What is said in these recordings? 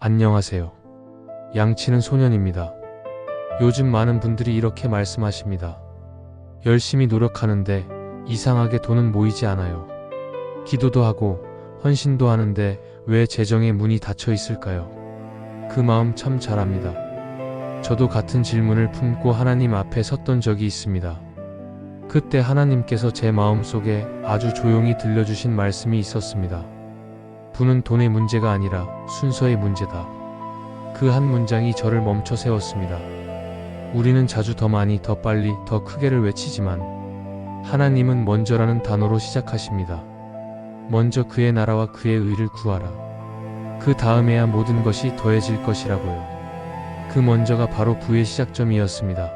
안녕하세요. 양치는 소년입니다. 요즘 많은 분들이 이렇게 말씀하십니다. 열심히 노력하는데 이상하게 돈은 모이지 않아요. 기도도 하고 헌신도 하는데 왜 재정의 문이 닫혀 있을까요? 그 마음 참 잘 압니다. 저도 같은 질문을 품고 하나님 앞에 섰던 적이 있습니다. 그때 하나님께서 제 마음속에 아주 조용히 들려주신 말씀이 있었습니다. 부는 돈의 문제가 아니라 순서의 문제다. 그 한 문장이 저를 멈춰 세웠습니다. 우리는 자주 더 많이, 더 빨리, 더 크게를 외치지만 하나님은 먼저라는 단어로 시작하십니다. 먼저 그의 나라와 그의 의를 구하라. 그 다음에야 모든 것이 더해질 것이라고요. 그 먼저가 바로 부의 시작점이었습니다.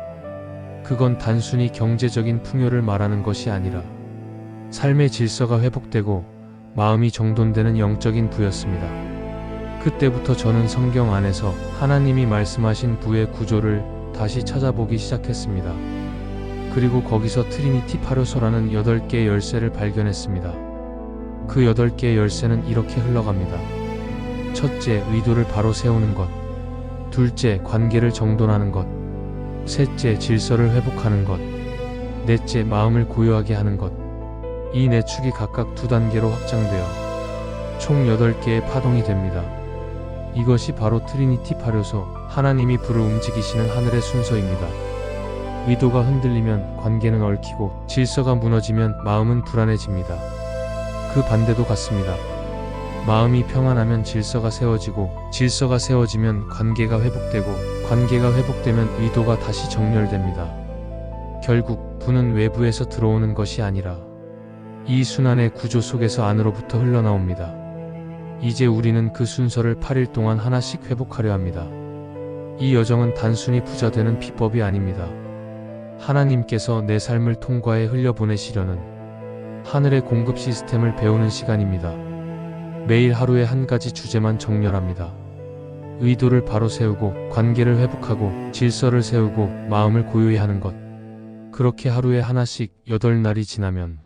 그건 단순히 경제적인 풍요를 말하는 것이 아니라 삶의 질서가 회복되고 마음이 정돈되는 영적인 부였습니다. 그때부터 저는 성경 안에서 하나님이 말씀하신 부의 구조를 다시 찾아보기 시작했습니다. 그리고 거기서 트리니티 파료소라는 8개의 열쇠를 발견했습니다. 그 8개의 열쇠는 이렇게 흘러갑니다. 첫째, 의도를 바로 세우는 것. 둘째, 관계를 정돈하는 것. 셋째, 질서를 회복하는 것. 넷째, 마음을 고요하게 하는 것. 이 네 축이 각각 2단계로 확장되어 총 8개의 파동이 됩니다. 이것이 바로 트리니티 파료소, 하나님이 불을 움직이시는 하늘의 순서입니다. 의도가 흔들리면 관계는 얽히고 질서가 무너지면 마음은 불안해집니다. 그 반대도 같습니다. 마음이 평안하면 질서가 세워지고 질서가 세워지면 관계가 회복되고 관계가 회복되면 의도가 다시 정렬됩니다. 결국 부는 외부에서 들어오는 것이 아니라 이 순환의 구조 속에서 안으로부터 흘러나옵니다. 이제 우리는 그 순서를 8일 동안 하나씩 회복하려 합니다. 이 여정은 단순히 부자 되는 비법이 아닙니다. 하나님께서 내 삶을 통과해 흘려보내시려는 하늘의 공급 시스템을 배우는 시간입니다. 매일 하루에 한 가지 주제만 정렬합니다. 의도를 바로 세우고 관계를 회복하고 질서를 세우고 마음을 고요히 하는 것. 그렇게 하루에 하나씩 8날이 지나면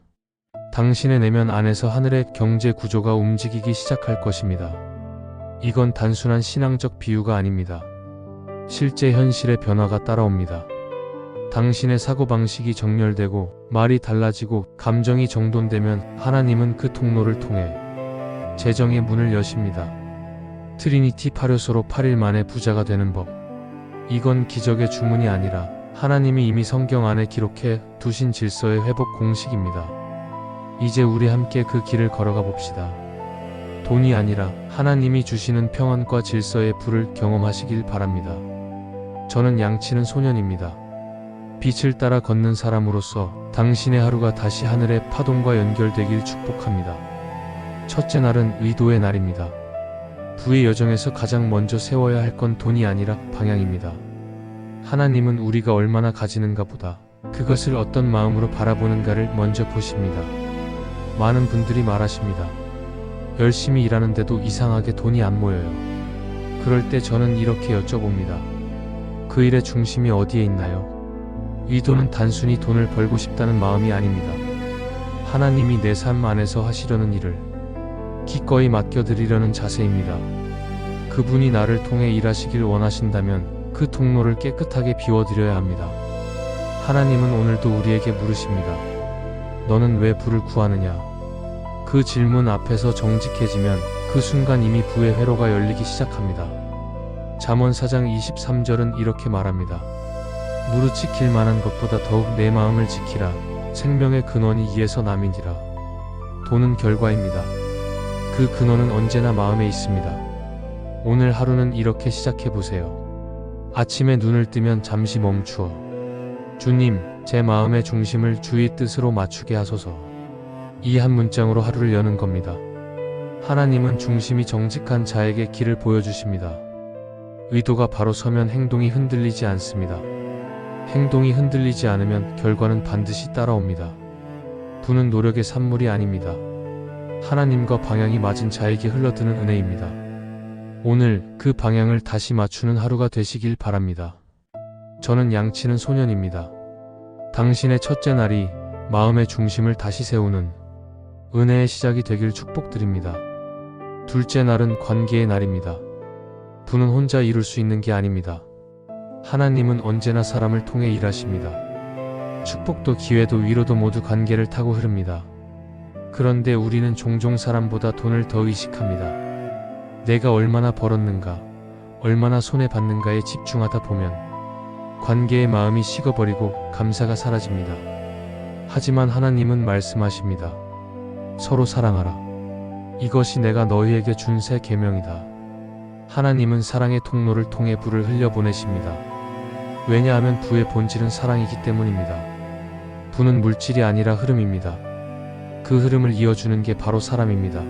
당신의 내면 안에서 하늘의 경제 구조가 움직이기 시작할 것입니다. 이건 단순한 신앙적 비유가 아닙니다. 실제 현실의 변화가 따라옵니다. 당신의 사고방식이 정렬되고 말이 달라지고 감정이 정돈되면 하나님은 그 통로를 통해 재정의 문을 여십니다. 트리니티 파료소로 8일 만에 부자가 되는 법. 이건 기적의 주문이 아니라 하나님이 이미 성경 안에 기록해 두신 질서의 회복 공식입니다. 이제 우리 함께 그 길을 걸어가 봅시다. 돈이 아니라 하나님이 주시는 평안과 질서의 불을 경험하시길 바랍니다. 저는 양치는 소년입니다. 빛을 따라 걷는 사람으로서 당신의 하루가 다시 하늘의 파동과 연결되길 축복합니다. 첫째 날은 의도의 날입니다. 부의 여정에서 가장 먼저 세워야 할 건 돈이 아니라 방향입니다. 하나님은 우리가 얼마나 가지는가 보다 그것을 어떤 마음으로 바라보는가를 먼저 보십니다. 많은 분들이 말하십니다. 열심히 일하는데도 이상하게 돈이 안 모여요. 그럴 때 저는 이렇게 여쭤봅니다. 그 일의 중심이 어디에 있나요? 의도는 단순히 돈을 벌고 싶다는 마음이 아닙니다. 하나님이 내 삶 안에서 하시려는 일을 기꺼이 맡겨드리려는 자세입니다. 그분이 나를 통해 일하시길 원하신다면 그 통로를 깨끗하게 비워드려야 합니다. 하나님은 오늘도 우리에게 물으십니다. 너는 왜 부를 구하느냐? 그 질문 앞에서 정직해지면 그 순간 이미 부의 회로가 열리기 시작합니다. 잠언 4장 23절은 이렇게 말합니다. 무릇 지킬 만한 것보다 더욱 내 마음을 지키라. 생명의 근원이 이에서 남이니라. 돈은 결과입니다. 그 근원은 언제나 마음에 있습니다. 오늘 하루는 이렇게 시작해보세요. 아침에 눈을 뜨면 잠시 멈추어 주님, 제 마음의 중심을 주의 뜻으로 맞추게 하소서. 이 한 문장으로 하루를 여는 겁니다. 하나님은 중심이 정직한 자에게 길을 보여주십니다. 의도가 바로 서면 행동이 흔들리지 않습니다. 행동이 흔들리지 않으면 결과는 반드시 따라옵니다. 부는 노력의 산물이 아닙니다. 하나님과 방향이 맞은 자에게 흘러드는 은혜입니다. 오늘 그 방향을 다시 맞추는 하루가 되시길 바랍니다. 저는 양치는 소년입니다. 당신의 첫째 날이 마음의 중심을 다시 세우는 은혜의 시작이 되길 축복드립니다. 둘째 날은 관계의 날입니다. 부는 혼자 이룰 수 있는 게 아닙니다. 하나님은 언제나 사람을 통해 일하십니다. 축복도 기회도 위로도 모두 관계를 타고 흐릅니다. 그런데 우리는 종종 사람보다 돈을 더 의식합니다. 내가 얼마나 벌었는가, 얼마나 손해봤는가에 집중하다 보면 관계의 마음이 식어버리고 감사가 사라집니다. 하지만 하나님은 말씀하십니다. 서로 사랑하라. 이것이 내가 너희에게 준 새 계명이다. 하나님은 사랑의 통로를 통해 불을 흘려보내십니다. 왜냐하면 부의 본질은 사랑이기 때문입니다. 부는 물질이 아니라 흐름입니다. 그 흐름을 이어주는 게 바로 사람입니다.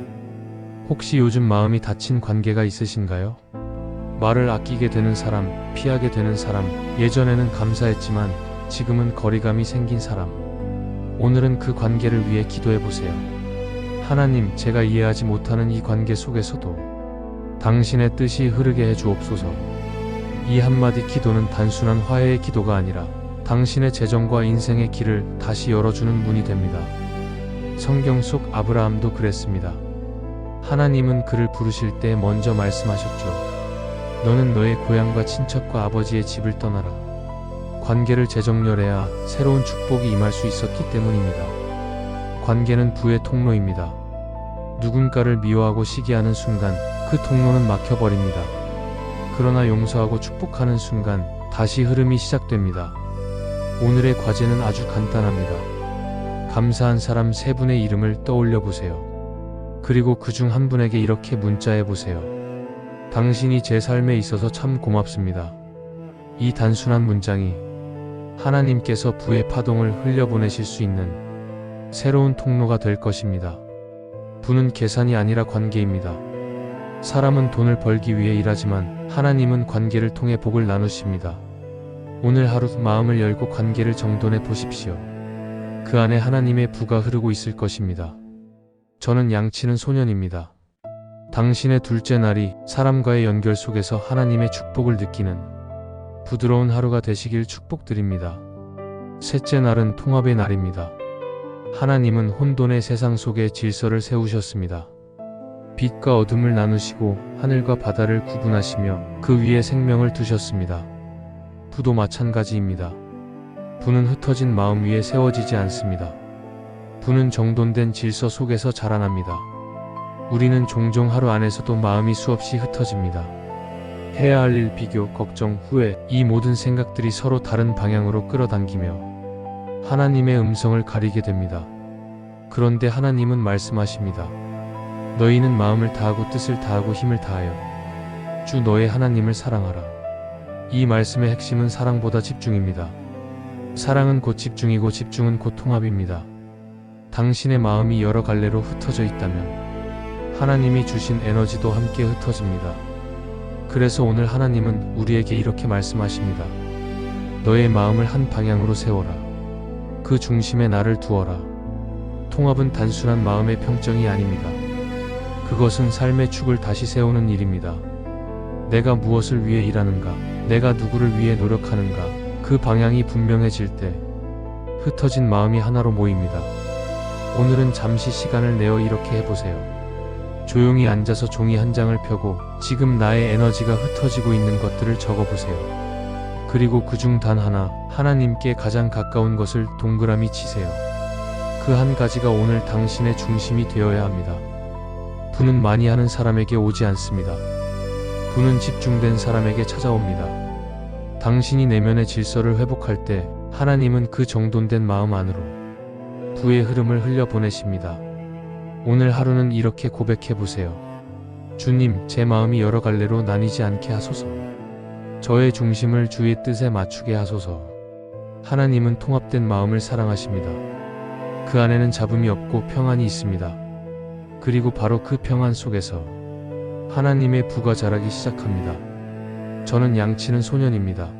혹시 요즘 마음이 다친 관계가 있으신가요? 말을 아끼게 되는 사람, 피하게 되는 사람, 예전에는 감사했지만 지금은 거리감이 생긴 사람. 오늘은 그 관계를 위해 기도해 보세요. 하나님, 제가 이해하지 못하는 이 관계 속에서도 당신의 뜻이 흐르게 해 주옵소서. 이 한마디 기도는 단순한 화해의 기도가 아니라 당신의 재정과 인생의 길을 다시 열어주는 문이 됩니다. 성경 속 아브라함도 그랬습니다. 하나님은 그를 부르실 때 먼저 말씀하셨죠. 너는 너의 고향과 친척과 아버지의 집을 떠나라. 관계를 재정렬해야 새로운 축복이 임할 수 있었기 때문입니다. 관계는 부의 통로입니다. 누군가를 미워하고 시기하는 순간 그 통로는 막혀버립니다. 그러나 용서하고 축복하는 순간 다시 흐름이 시작됩니다. 오늘의 과제는 아주 간단합니다. 감사한 사람 3분의 이름을 떠올려 보세요. 그리고 그중 한 분에게 이렇게 문자해 보세요. 당신이 제 삶에 있어서 참 고맙습니다. 이 단순한 문장이 하나님께서 부의 파동을 흘려보내실 수 있는 새로운 통로가 될 것입니다. 부는 계산이 아니라 관계입니다. 사람은 돈을 벌기 위해 일하지만 하나님은 관계를 통해 복을 나누십니다. 오늘 하루 마음을 열고 관계를 정돈해 보십시오. 그 안에 하나님의 부가 흐르고 있을 것입니다. 저는 양치는 소년입니다. 당신의 둘째 날이 사람과의 연결 속에서 하나님의 축복을 느끼는 부드러운 하루가 되시길 축복드립니다. 셋째 날은 통합의 날입니다. 하나님은 혼돈의 세상 속에 질서를 세우셨습니다. 빛과 어둠을 나누시고 하늘과 바다를 구분하시며 그 위에 생명을 두셨습니다. 부도 마찬가지입니다. 부는 흩어진 마음 위에 세워지지 않습니다. 부는 정돈된 질서 속에서 자라납니다. 우리는 종종 하루 안에서도 마음이 수없이 흩어집니다. 해야 할 일, 비교, 걱정, 후회, 이 모든 생각들이 서로 다른 방향으로 끌어당기며 하나님의 음성을 가리게 됩니다. 그런데 하나님은 말씀하십니다. 너희는 마음을 다하고 뜻을 다하고 힘을 다하여 주 너의 하나님을 사랑하라. 이 말씀의 핵심은 사랑보다 집중입니다. 사랑은 곧 집중이고 집중은 곧 통합입니다. 당신의 마음이 여러 갈래로 흩어져 있다면 하나님이 주신 에너지도 함께 흩어집니다. 그래서 오늘 하나님은 우리에게 이렇게 말씀하십니다. 너의 마음을 한 방향으로 세워라. 그 중심에 나를 두어라. 통합은 단순한 마음의 평정이 아닙니다. 그것은 삶의 축을 다시 세우는 일입니다. 내가 무엇을 위해 일하는가, 내가 누구를 위해 노력하는가, 그 방향이 분명해질 때 흩어진 마음이 하나로 모입니다. 오늘은 잠시 시간을 내어 이렇게 해보세요. 조용히 앉아서 종이 한 장을 펴고 지금 나의 에너지가 흩어지고 있는 것들을 적어보세요. 그리고 그중 단 하나, 하나님께 가장 가까운 것을 동그라미 치세요. 그 한 가지가 오늘 당신의 중심이 되어야 합니다. 부는 많이 하는 사람에게 오지 않습니다. 부는 집중된 사람에게 찾아옵니다. 당신이 내면의 질서를 회복할 때 하나님은 그 정돈된 마음 안으로 부의 흐름을 흘려보내십니다. 오늘 하루는 이렇게 고백해보세요. 주님, 제 마음이 여러 갈래로 나뉘지 않게 하소서. 저의 중심을 주의 뜻에 맞추게 하소서. 하나님은 통합된 마음을 사랑하십니다. 그 안에는 잡음이 없고 평안이 있습니다. 그리고 바로 그 평안 속에서 하나님의 부가 자라기 시작합니다. 저는 양치는 소년입니다.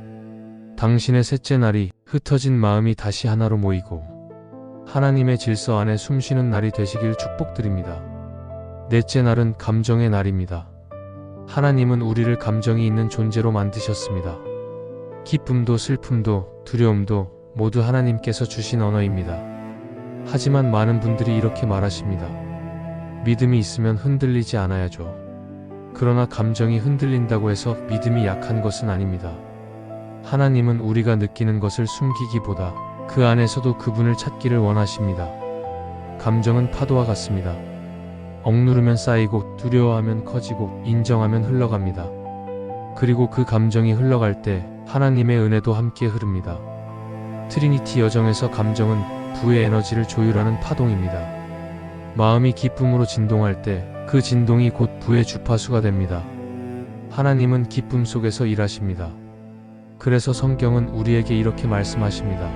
당신의 셋째 날이 흩어진 마음이 다시 하나로 모이고 하나님의 질서 안에 숨쉬는 날이 되시길 축복드립니다. 넷째 날은 감정의 날입니다. 하나님은 우리를 감정이 있는 존재로 만드셨습니다. 기쁨도 슬픔도 두려움도 모두 하나님께서 주신 언어입니다. 하지만 많은 분들이 이렇게 말하십니다. 믿음이 있으면 흔들리지 않아야죠. 그러나 감정이 흔들린다고 해서 믿음이 약한 것은 아닙니다. 하나님은 우리가 느끼는 것을 숨기기보다 그 안에서도 그분을 찾기를 원하십니다. 감정은 파도와 같습니다. 억누르면 쌓이고 두려워하면 커지고 인정하면 흘러갑니다. 그리고 그 감정이 흘러갈 때 하나님의 은혜도 함께 흐릅니다. 트리니티 여정에서 감정은 부의 에너지를 조율하는 파동입니다. 마음이 기쁨으로 진동할 때 그 진동이 곧 부의 주파수가 됩니다. 하나님은 기쁨 속에서 일하십니다. 그래서 성경은 우리에게 이렇게 말씀하십니다.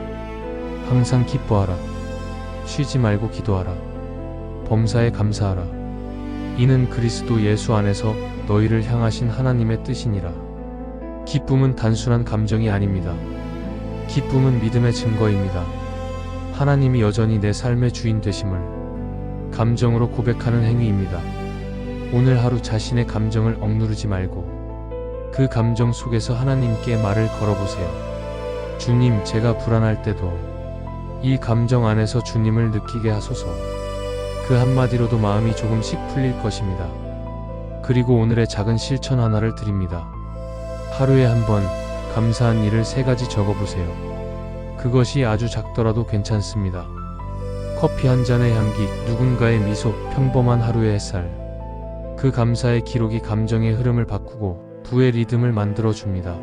항상 기뻐하라. 쉬지 말고 기도하라. 범사에 감사하라. 이는 그리스도 예수 안에서 너희를 향하신 하나님의 뜻이니라. 기쁨은 단순한 감정이 아닙니다. 기쁨은 믿음의 증거입니다. 하나님이 여전히 내 삶의 주인 되심을 감정으로 고백하는 행위입니다. 오늘 하루 자신의 감정을 억누르지 말고 그 감정 속에서 하나님께 말을 걸어보세요. 주님, 제가 불안할 때도 이 감정 안에서 주님을 느끼게 하소서. 그 한마디로도 마음이 조금씩 풀릴 것입니다. 그리고 오늘의 작은 실천 하나를 드립니다. 하루에 한 번 감사한 일을 3가지 적어보세요. 그것이 아주 작더라도 괜찮습니다. 커피 한 잔의 향기, 누군가의 미소, 평범한 하루의 햇살. 그 감사의 기록이 감정의 흐름을 바꾸고 부의 리듬을 만들어줍니다.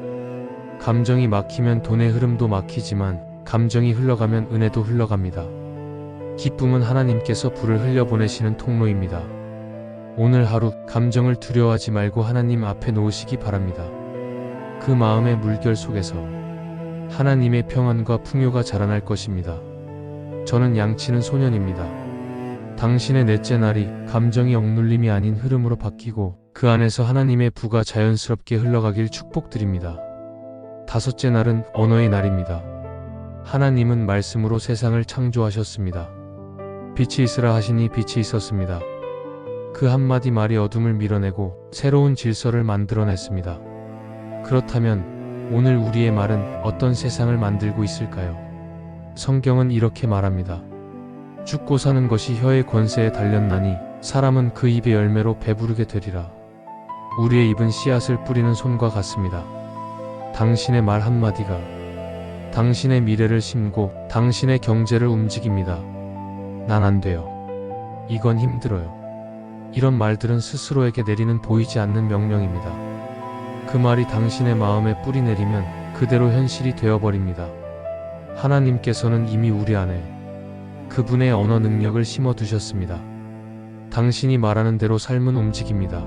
감정이 막히면 돈의 흐름도 막히지만 감정이 흘러가면 은혜도 흘러갑니다. 기쁨은 하나님께서 불을 흘려보내시는 통로입니다. 오늘 하루 감정을 두려워하지 말고 하나님 앞에 놓으시기 바랍니다. 그 마음의 물결 속에서 하나님의 평안과 풍요가 자라날 것입니다. 저는 양치는 소년입니다. 당신의 넷째 날이 감정이 억눌림이 아닌 흐름으로 바뀌고 그 안에서 하나님의 부가 자연스럽게 흘러가길 축복드립니다. 5째 날은 언어의 날입니다. 하나님은 말씀으로 세상을 창조하셨습니다. 빛이 있으라 하시니 빛이 있었습니다. 그 한마디 말이 어둠을 밀어내고 새로운 질서를 만들어냈습니다. 그렇다면 오늘 우리의 말은 어떤 세상을 만들고 있을까요? 성경은 이렇게 말합니다. 죽고 사는 것이 혀의 권세에 달렸나니 사람은 그 입의 열매로 배부르게 되리라. 우리의 입은 씨앗을 뿌리는 손과 같습니다. 당신의 말 한마디가 당신의 미래를 심고 당신의 경제를 움직입니다. 난 안 돼요. 이건 힘들어요. 이런 말들은 스스로에게 내리는 보이지 않는 명령입니다. 그 말이 당신의 마음에 뿌리 내리면 그대로 현실이 되어버립니다. 하나님께서는 이미 우리 안에 그분의 언어 능력을 심어 두셨습니다. 당신이 말하는 대로 삶은 움직입니다.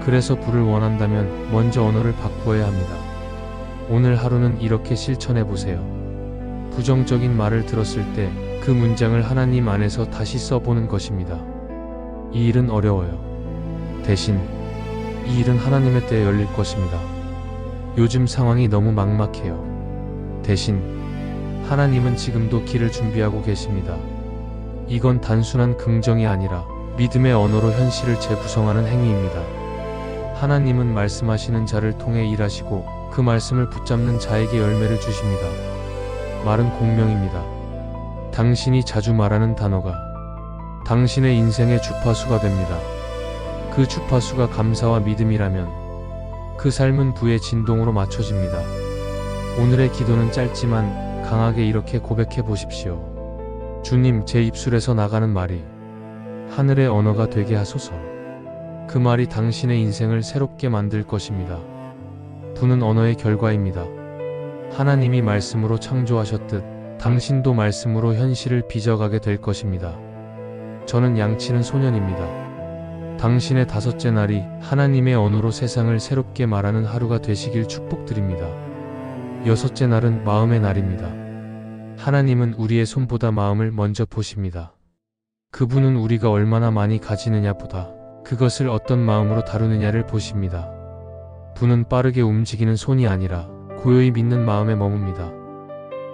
그래서 부를 원한다면 먼저 언어를 바꾸어야 합니다. 오늘 하루는 이렇게 실천해 보세요. 부정적인 말을 들었을 때 그 문장을 하나님 안에서 다시 써보는 것입니다. 이 일은 어려워요. 대신 이 일은 하나님의 때에 열릴 것입니다. 요즘 상황이 너무 막막해요. 대신 하나님은 지금도 길을 준비하고 계십니다. 이건 단순한 긍정이 아니라 믿음의 언어로 현실을 재구성하는 행위입니다. 하나님은 말씀하시는 자를 통해 일하시고 그 말씀을 붙잡는 자에게 열매를 주십니다. 말은 공명입니다. 당신이 자주 말하는 단어가 당신의 인생의 주파수가 됩니다. 그 주파수가 감사와 믿음이라면 그 삶은 부의 진동으로 맞춰집니다. 오늘의 기도는 짧지만 강하게 이렇게 고백해 보십시오. 주님, 제 입술에서 나가는 말이 하늘의 언어가 되게 하소서. 그 말이 당신의 인생을 새롭게 만들 것입니다. 부는 언어의 결과입니다. 하나님이 말씀으로 창조하셨듯 당신도 말씀으로 현실을 빚어가게 될 것입니다. 저는 양치는 소년입니다. 당신의 5째 날이 하나님의 언어로 세상을 새롭게 말하는 하루가 되시길 축복드립니다. 6째 날은 마음의 날입니다. 하나님은 우리의 손보다 마음을 먼저 보십니다. 그분은 우리가 얼마나 많이 가지느냐보다 그것을 어떤 마음으로 다루느냐를 보십니다. 부는 빠르게 움직이는 손이 아니라 고요히 믿는 마음에 머뭅니다.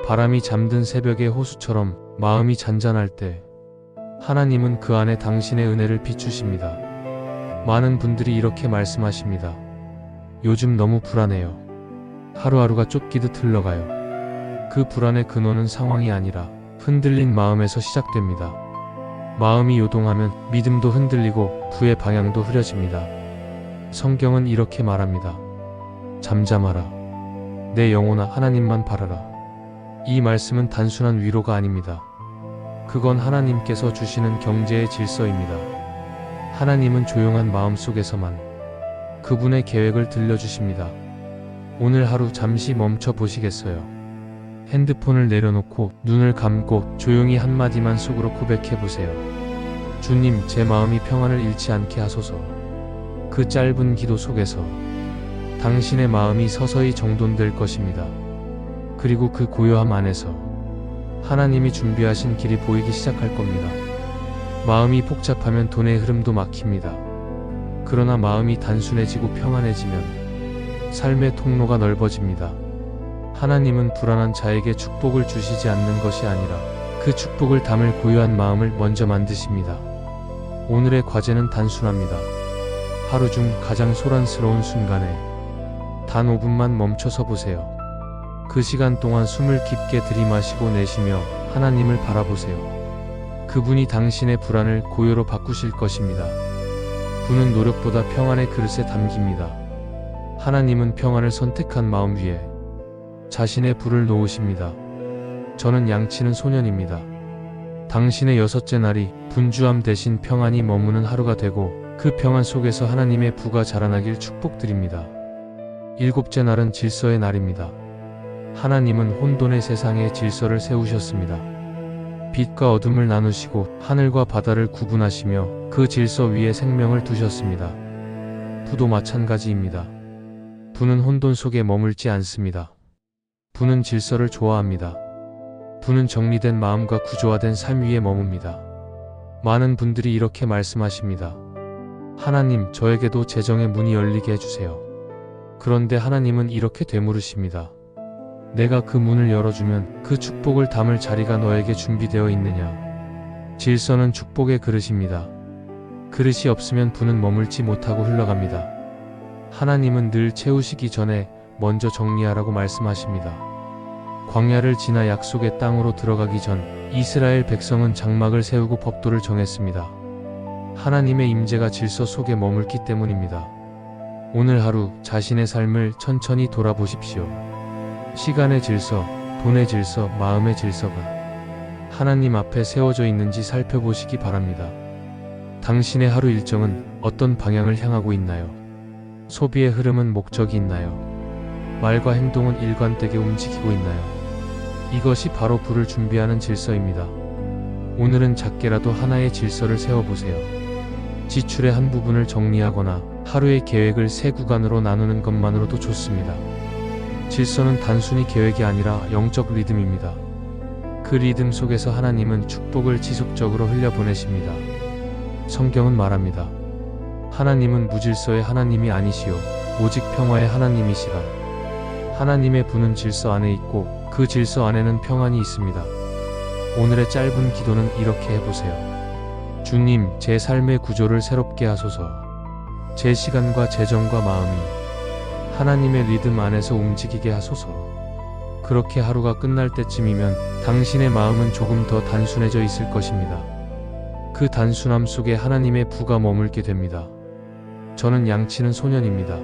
바람이 잠든 새벽의 호수처럼 마음이 잔잔할 때 하나님은 그 안에 당신의 은혜를 비추십니다. 많은 분들이 이렇게 말씀하십니다. 요즘 너무 불안해요. 하루하루가 쫓기듯 흘러가요. 그 불안의 근원은 상황이 아니라 흔들린 마음에서 시작됩니다. 마음이 요동하면 믿음도 흔들리고 부의 방향도 흐려집니다. 성경은 이렇게 말합니다. 잠잠하라. 내 영혼아 하나님만 바라라. 이 말씀은 단순한 위로가 아닙니다. 그건 하나님께서 주시는 경제의 질서입니다. 하나님은 조용한 마음 속에서만 그분의 계획을 들려주십니다. 오늘 하루 잠시 멈춰 보시겠어요? 핸드폰을 내려놓고 눈을 감고 조용히 한마디만 속으로 고백해 보세요. 주님, 제 마음이 평안을 잃지 않게 하소서. 그 짧은 기도 속에서 당신의 마음이 서서히 정돈될 것입니다. 그리고 그 고요함 안에서 하나님이 준비하신 길이 보이기 시작할 겁니다. 마음이 복잡하면 돈의 흐름도 막힙니다. 그러나 마음이 단순해지고 평안해지면 삶의 통로가 넓어집니다. 하나님은 불안한 자에게 축복을 주시지 않는 것이 아니라 그 축복을 담을 고요한 마음을 먼저 만드십니다. 오늘의 과제는 단순합니다. 하루 중 가장 소란스러운 순간에 단 5분만 멈춰서 보세요. 그 시간 동안 숨을 깊게 들이마시고 내쉬며 하나님을 바라보세요. 그분이 당신의 불안을 고요로 바꾸실 것입니다. 부는 노력보다 평안의 그릇에 담깁니다. 하나님은 평안을 선택한 마음 위에 자신의 불을 놓으십니다. 저는 양치는 소년입니다. 당신의 6째 날이 분주함 대신 평안이 머무는 하루가 되고 그 평안 속에서 하나님의 부가 자라나길 축복드립니다. 7째 날은 질서의 날입니다. 하나님은 혼돈의 세상에 질서를 세우셨습니다. 빛과 어둠을 나누시고 하늘과 바다를 구분하시며 그 질서 위에 생명을 두셨습니다. 부도 마찬가지입니다. 부는 혼돈 속에 머물지 않습니다. 부는 질서를 좋아합니다. 부는 정리된 마음과 구조화된 삶 위에 머뭅니다. 많은 분들이 이렇게 말씀하십니다. 하나님, 저에게도 재정의 문이 열리게 해주세요. 그런데 하나님은 이렇게 되물으십니다. 내가 그 문을 열어주면 그 축복을 담을 자리가 너에게 준비되어 있느냐? 질서는 축복의 그릇입니다. 그릇이 없으면 부는 머물지 못하고 흘러갑니다. 하나님은 늘 채우시기 전에 먼저 정리하라고 말씀하십니다. 광야를 지나 약속의 땅으로 들어가기 전 이스라엘 백성은 장막을 세우고 법도를 정했습니다. 하나님의 임재가 질서 속에 머물기 때문입니다. 오늘 하루 자신의 삶을 천천히 돌아보십시오. 시간의 질서, 돈의 질서, 마음의 질서가 하나님 앞에 세워져 있는지 살펴보시기 바랍니다. 당신의 하루 일정은 어떤 방향을 향하고 있나요? 소비의 흐름은 목적이 있나요? 말과 행동은 일관되게 움직이고 있나요? 이것이 바로 부를 준비하는 질서입니다. 오늘은 작게라도 하나의 질서를 세워보세요. 지출의 한 부분을 정리하거나 하루의 계획을 세 구간으로 나누는 것만으로도 좋습니다. 질서는 단순히 계획이 아니라 영적 리듬입니다. 그 리듬 속에서 하나님은 축복을 지속적으로 흘려보내십니다. 성경은 말합니다. 하나님은 무질서의 하나님이 아니시오 오직 평화의 하나님이시라. 하나님의 부는 질서 안에 있고 그 질서 안에는 평안이 있습니다. 오늘의 짧은 기도는 이렇게 해보세요. 주님, 제 삶의 구조를 새롭게 하소서. 제 시간과 재정과 마음이 하나님의 리듬 안에서 움직이게 하소서. 그렇게 하루가 끝날 때쯤이면 당신의 마음은 조금 더 단순해져 있을 것입니다. 그 단순함 속에 하나님의 부가 머물게 됩니다. 저는 양치는 소년입니다.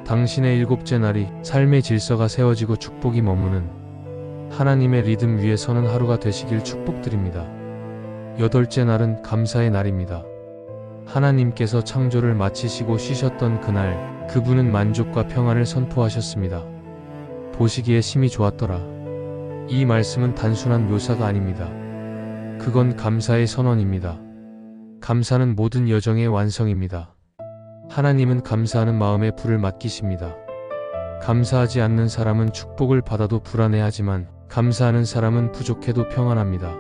당신의 7째 날이 삶의 질서가 세워지고 축복이 머무는 하나님의 리듬 위에 서는 하루가 되시길 축복드립니다. 8째 날은 감사의 날입니다. 하나님께서 창조를 마치시고 쉬셨던 그날, 그분은 만족과 평안을 선포하셨습니다. 보시기에 심히 좋았더라. 이 말씀은 단순한 묘사가 아닙니다. 그건 감사의 선언입니다. 감사는 모든 여정의 완성입니다. 하나님은 감사하는 마음에 불을 맡기십니다. 감사하지 않는 사람은 축복을 받아도 불안해하지만 감사하는 사람은 부족해도 평안합니다.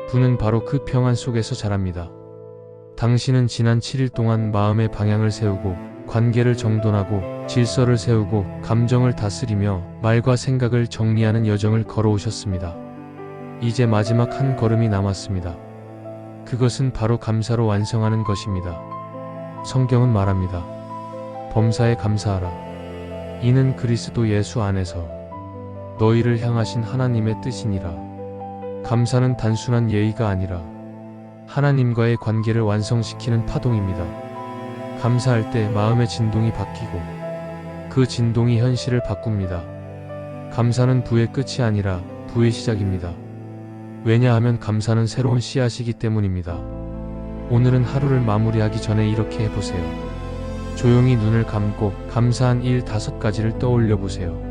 부는 바로 그 평안 속에서 자랍니다. 당신은 지난 7일 동안 마음의 방향을 세우고 관계를 정돈하고 질서를 세우고 감정을 다스리며 말과 생각을 정리하는 여정을 걸어오셨습니다. 이제 마지막 한 걸음이 남았습니다. 그것은 바로 감사로 완성하는 것입니다. 성경은 말합니다. 범사에 감사하라. 이는 그리스도 예수 안에서 너희를 향하신 하나님의 뜻이니라. 감사는 단순한 예의가 아니라 하나님과의 관계를 완성시키는 파동입니다. 감사할 때 마음의 진동이 바뀌고 그 진동이 현실을 바꿉니다. 감사는 부의 끝이 아니라 부의 시작입니다. 왜냐하면 감사는 새로운 씨앗이기 때문입니다. 오늘은 하루를 마무리하기 전에 이렇게 해보세요. 조용히 눈을 감고 감사한 일 5가지를 떠올려 보세요.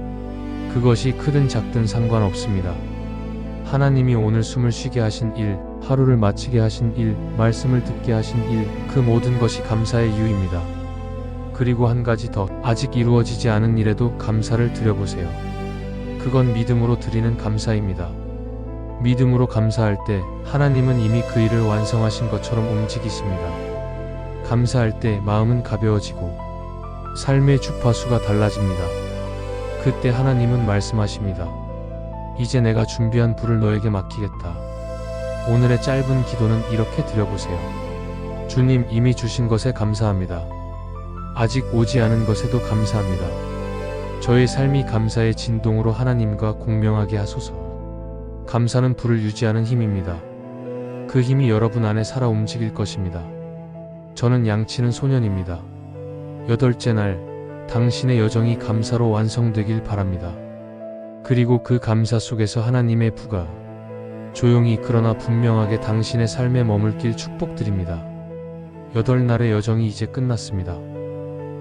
그것이 크든 작든 상관없습니다. 하나님이 오늘 숨을 쉬게 하신 일, 하루를 마치게 하신 일, 말씀을 듣게 하신 일, 그 모든 것이 감사의 이유입니다. 그리고 한 가지 더, 아직 이루어지지 않은 일에도 감사를 드려보세요. 그건 믿음으로 드리는 감사입니다. 믿음으로 감사할 때 하나님은 이미 그 일을 완성하신 것처럼 움직이십니다. 감사할 때 마음은 가벼워지고 삶의 주파수가 달라집니다. 그때 하나님은 말씀하십니다. 이제 내가 준비한 부를 너에게 맡기겠다. 오늘의 짧은 기도는 이렇게 드려보세요. 주님, 이미 주신 것에 감사합니다. 아직 오지 않은 것에도 감사합니다. 저의 삶이 감사의 진동으로 하나님과 공명하게 하소서. 감사는 불을 유지하는 힘입니다. 그 힘이 여러분 안에 살아 움직일 것입니다. 저는 양치는 소년입니다. 8째 날, 당신의 여정이 감사로 완성되길 바랍니다. 그리고 그 감사 속에서 하나님의 부가 조용히 그러나 분명하게 당신의 삶에 머물길 축복드립니다. 8날의 여정이 이제 끝났습니다.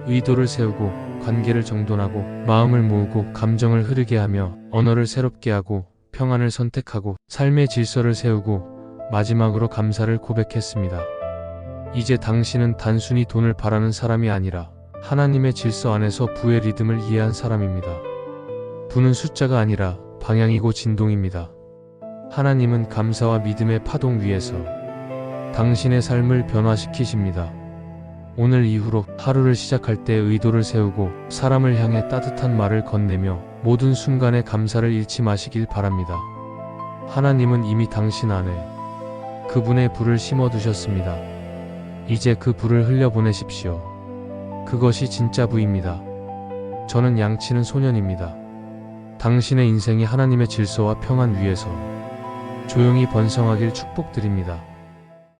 의도를 세우고 관계를 정돈하고 마음을 모으고 감정을 흐르게 하며 언어를 새롭게 하고 평안을 선택하고 삶의 질서를 세우고 마지막으로 감사를 고백했습니다. 이제 당신은 단순히 돈을 바라는 사람이 아니라 하나님의 질서 안에서 부의 리듬을 이해한 사람입니다. 부는 숫자가 아니라 방향이고 진동입니다. 하나님은 감사와 믿음의 파동 위에서 당신의 삶을 변화시키십니다. 오늘 이후로 하루를 시작할 때 의도를 세우고 사람을 향해 따뜻한 말을 건네며 모든 순간에 감사를 잃지 마시길 바랍니다. 하나님은 이미 당신 안에 그분의 불을 심어두셨습니다. 이제 그 불을 흘려보내십시오. 그것이 진짜 부입니다. 저는 양치는 소년입니다. 당신의 인생이 하나님의 질서와 평안 위에서 조용히 번성하길 축복드립니다.